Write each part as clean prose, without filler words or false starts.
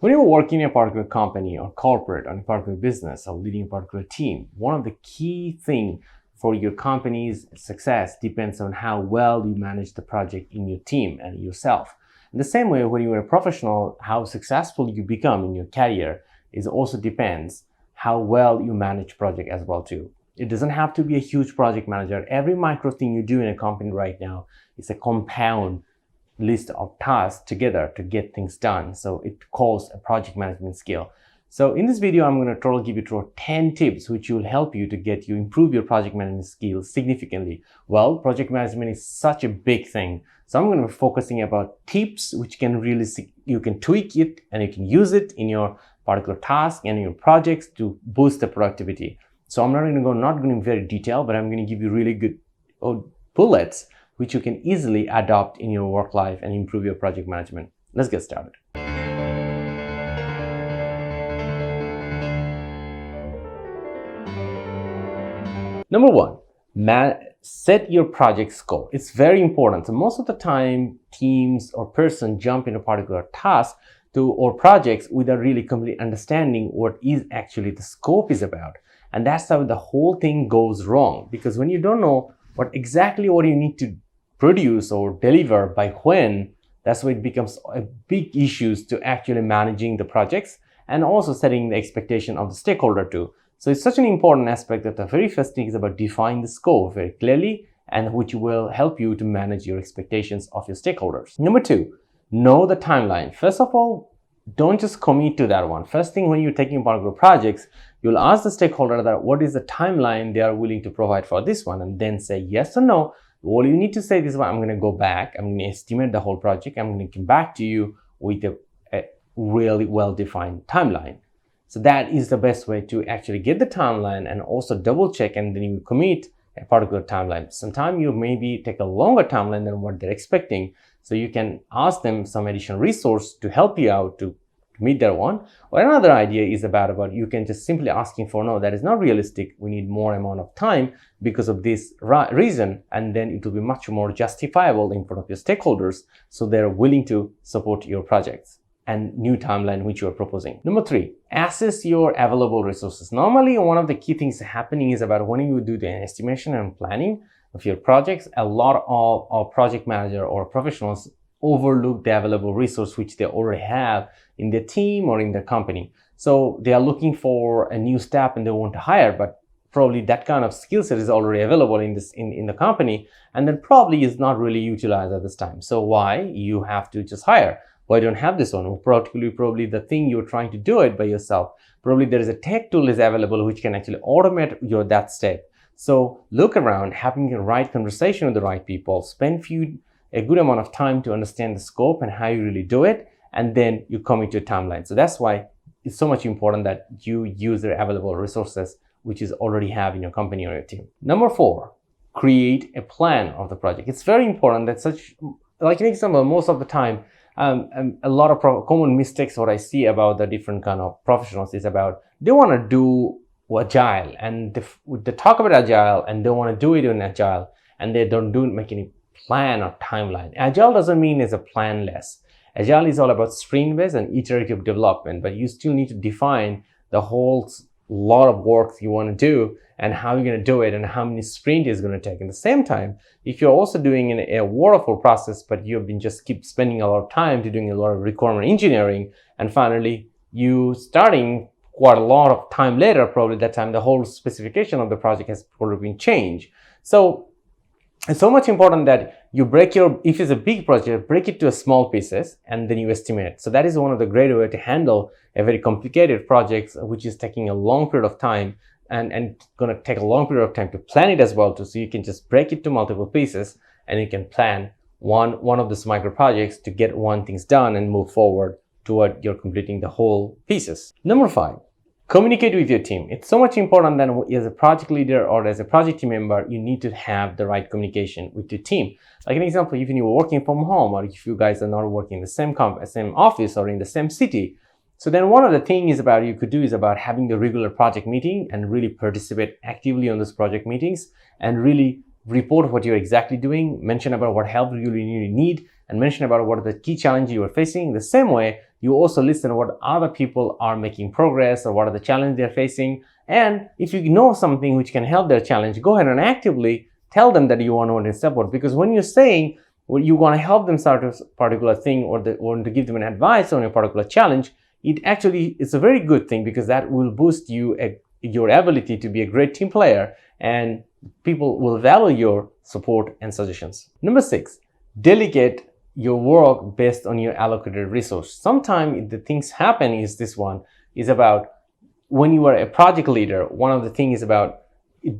When you're working in a particular company or corporate or a particular business or leading a particular team, one of the key things for your company's success depends on how well you manage the project in your team and yourself. In the same way, when you're a professional, how successful you become in your career is also depends how well you manage project as well too. It doesn't have to be a huge project manager. Every micro thing you do in a company right now is a compound list of tasks together to get things done. So it calls a project management skill. So in this video, I'm going to totally give you 10 tips which will help you to improve your project management skills significantly. Well, project management is such a big thing. So I'm going to be focusing about tips which can really, you can tweak it and you can use it in your particular task and your projects to boost the productivity. So I'm not going in very detail, but I'm going to give you really good bullets which you can easily adopt in your work life and improve your project management. Let's get started. Number one, set your project scope. It's very important. So most of the time, teams or person jump in a particular task or projects without really completely understanding what is actually the scope is about. And that's how the whole thing goes wrong. Because when you don't know what you need to produce or deliver by when, that's why it becomes a big issue to actually managing the projects and also setting the expectation of the stakeholder too. So it's such an important aspect that the very first thing is about defining the scope very clearly, and which will help you to manage your expectations of your stakeholders. Number two, know the timeline. First of all, don't just commit to that one. First thing, when you're taking part of your projects, you'll ask the stakeholder that what is the timeline they are willing to provide for this one, and then say yes or no. All you need to say is, well, I'm going to go back, I'm going to estimate the whole project, I'm going to come back to you with a really well-defined timeline. So that is the best way to actually get the timeline and also double check, and then you commit a particular timeline. Sometimes you maybe take a longer timeline than what they're expecting. So you can ask them some additional resource to help you out to meet that one. Or another idea is about you can just simply asking for, no, that is not realistic. We need more amount of time because of this reason. And then it will be much more justifiable in front of your stakeholders. So they're willing to support your projects and new timeline which you are proposing. Number three, assess your available resources. Normally, one of the key things happening is about when you do the estimation and planning of your projects, a lot of project manager or professionals overlook the available resource which they already have in their team or in their company. So they are looking for a new staff and they want to hire, but probably that kind of skill set is already available in the company, and then probably is not really utilized at this time. So why you have to just hire? Why don't have this one? Probably the thing you're trying to do it by yourself. Probably there is a tech tool is available which can actually automate that step. So look around, having the right conversation with the right people, spend a good amount of time to understand the scope and how you really do it, and then you commit to a timeline. So that's why it's so much important that you use the available resources which is already have in your company or your team. Number four, create a plan of the project. It's very important that like an example, most of the time, a lot of common mistakes what I see about the different kind of professionals is about they want to do agile, and they talk about agile and they want to do it in agile, and they don't make any plan or timeline. Agile doesn't mean it's a planless. Agile is all about sprint-based and iterative development, but you still need to define the whole lot of work you want to do and how you're going to do it and how many sprint is going to take. At the same time, if you're also doing a waterfall process, but you've been just keep spending a lot of time to doing a lot of requirement engineering, and finally you starting quite a lot of time later, probably that time the whole specification of the project has probably been changed. So it's so much important that you if it's a big project, break it to small pieces and then you estimate it. So that is one of the great way to handle a very complicated project, which is taking a long period of time and going to take a long period of time to plan it as well too. So you can just break it to multiple pieces and you can plan one of these micro projects to get one things done and move forward toward you're completing the whole pieces. Number five, communicate with your team. It's so much important that as a project leader or as a project team member, you need to have the right communication with your team. Like an example, even you are working from home, or if you guys are not working in the same office or in the same city. So then one of the things you could do is about having the regular project meeting and really participate actively on those project meetings and really report what you're exactly doing, mention about what help you really need, and mention about what are the key challenges you are facing. The same way, You also listen to what other people are making progress or what are the challenges they're facing. And if you know something which can help their challenge, go ahead and actively tell them that you want to support. Because when you're saying you want to help them start a particular thing or want to give them an advice on a particular challenge, it's a very good thing, because that will boost your ability to be a great team player, and people will value your support and suggestions. Number 6, delegate your work based on your allocated resource. Sometimes the things happen is this one is about when you are a project leader, one of the things is about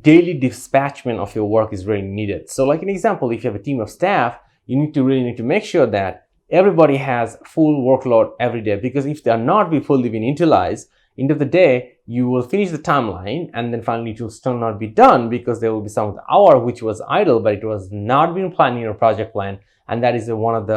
daily dispatchment of your work is really needed. So like an example, if you have a team of staff, you really need to make sure that everybody has full workload every day, because if they are not fully being utilized, end of the day, you will finish the timeline and then finally it will still not be done, because there will be some hour which was idle, but it was not being planned in your project plan. And that is one of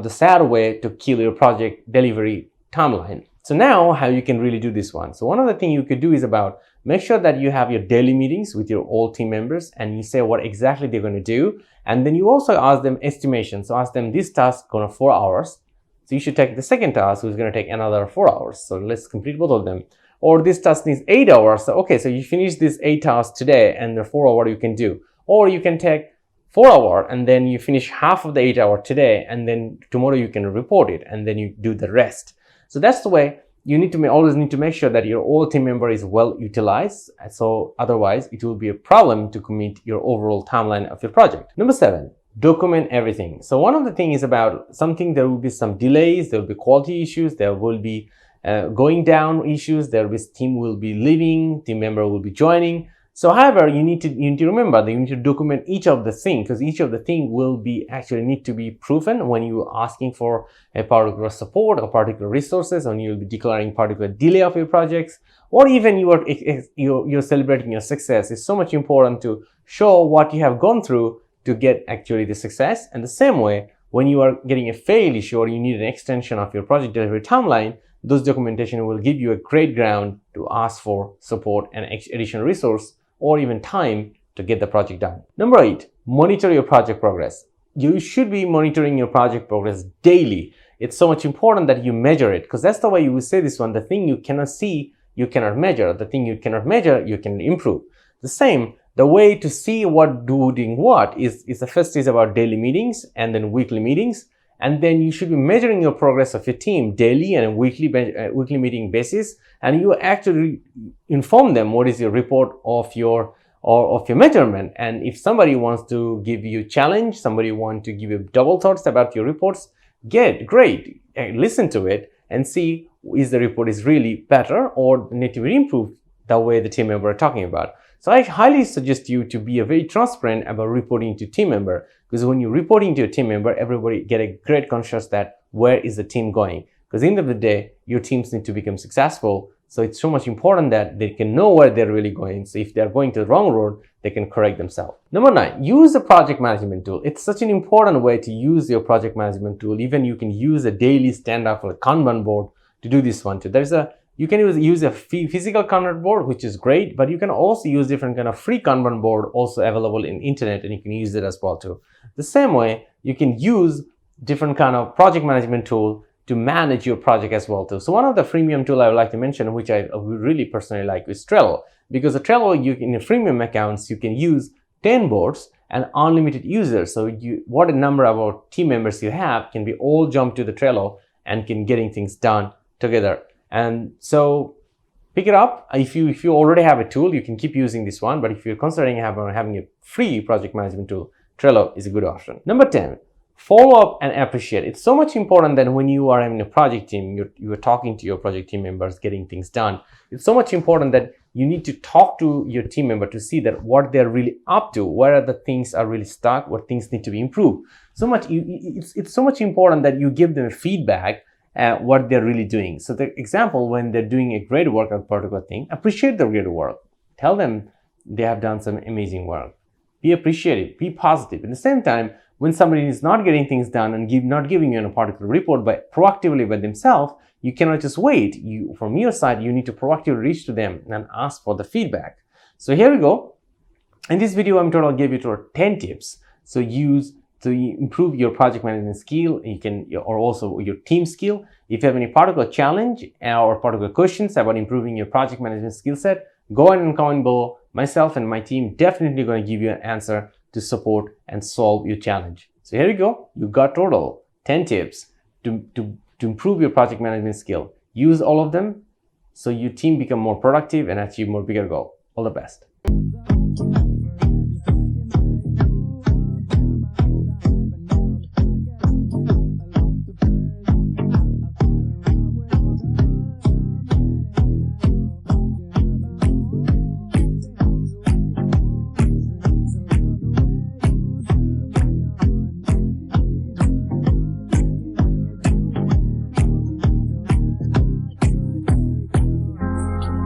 the sad way to kill your project delivery timeline. So now how you can really do this one. So one of the things you could do is about make sure that you have your daily meetings with your all team members and you say what exactly they're going to do. And then you also ask them estimation. So ask them, this task going to 4 hours. So you should take the second task, which is going to take another 4 hours. So let's complete both of them. Or this task needs 8 hours. So okay, so you finish this 8 tasks today and the 4 hour you can do. Or you can take 4 hours and then you finish half of the 8 hour today, and then tomorrow you can report it and then you do the rest. So that's the way you always need to make sure that your whole team member is well utilized. So otherwise it will be a problem to commit your overall timeline of your project. Number 7, document everything. So one of the things is about something, there will be some delays, there will be quality issues, there will be going down issues, team will be leaving, team member will be joining. So however, you need to remember that you need to document each of the things, because each of the things will be actually need to be proven when you are asking for a particular support or particular resources, and you'll be declaring particular delay of your projects, or even you're celebrating your success. It's so much important to show what you have gone through to get actually the success. And the same way, when you are getting a fail issue or you need an extension of your project delivery timeline, those documentation will give you a great ground to ask for support and additional resource or even time to get the project done. Number 8, monitor your project progress. You should be monitoring your project progress daily. It's so much important that you measure it, because that's the way you will say this one. The thing you cannot see, you cannot measure. The thing you cannot measure, you can improve. The same, the way to see what doing what is the first is about daily meetings and then weekly meetings. And then you should be measuring your progress of your team daily and a weekly meeting basis. And you actually inform them what is your report of your measurement. And if somebody wants to give you a challenge, somebody wants to give you double thoughts about your reports, great. Listen to it and see is the report is really better or need to be improved the way the team member are talking about. So I highly suggest you to be very transparent about reporting to team member, because when you're reporting to a team member, everybody get a great conscious that where is the team going. Because at the end of the day, your teams need to become successful. So it's so much important that they can know where they're really going. So if they're going to the wrong road, they can correct themselves. Number 9, use the project management tool. It's such an important way to use your project management tool. Even you can use a daily stand-up or a Kanban board to do this one too. You can use a physical Kanban board, which is great, but you can also use different kind of free Kanban board also available in internet, and you can use it as well too. The same way, you can use different kind of project management tool to manage your project as well too. So one of the freemium tool I would like to mention, which I really personally like, is Trello. Because the Trello, in the freemium accounts, you can use 10 boards and unlimited users. So what a number of team members you have can be all jump to the Trello and can getting things done together. And so pick it up. If you already have a tool, you can keep using this one. But if you're considering having a free project management tool, Trello is a good option. Number 10, follow up and appreciate. It's so much important that when you are having a project team, you are talking to your project team members, getting things done. It's so much important that you need to talk to your team member to see that what they're really up to, where are the things are really stuck, what things need to be improved. It's so much important that you give them feedback what they're really doing. So the example, when they're doing a great work on a particular thing, appreciate the great work. Tell them they have done some amazing work. Be appreciative, be positive. At the same time, when somebody is not getting things done and not giving you a particular report proactively by themselves, you cannot just wait. From your side, you need to proactively reach to them and ask for the feedback. So here we go. In this video, I'm told I'll give you 10 tips. So use to improve your project management skill, or also your team skill. If you have any particular challenge or particular questions about improving your project management skill set, go ahead and comment below. Myself and my team definitely going to give you an answer to support and solve your challenge. So here you go. You got total 10 tips to improve your project management skill. Use all of them so your team become more productive and achieve more bigger goal. All the best.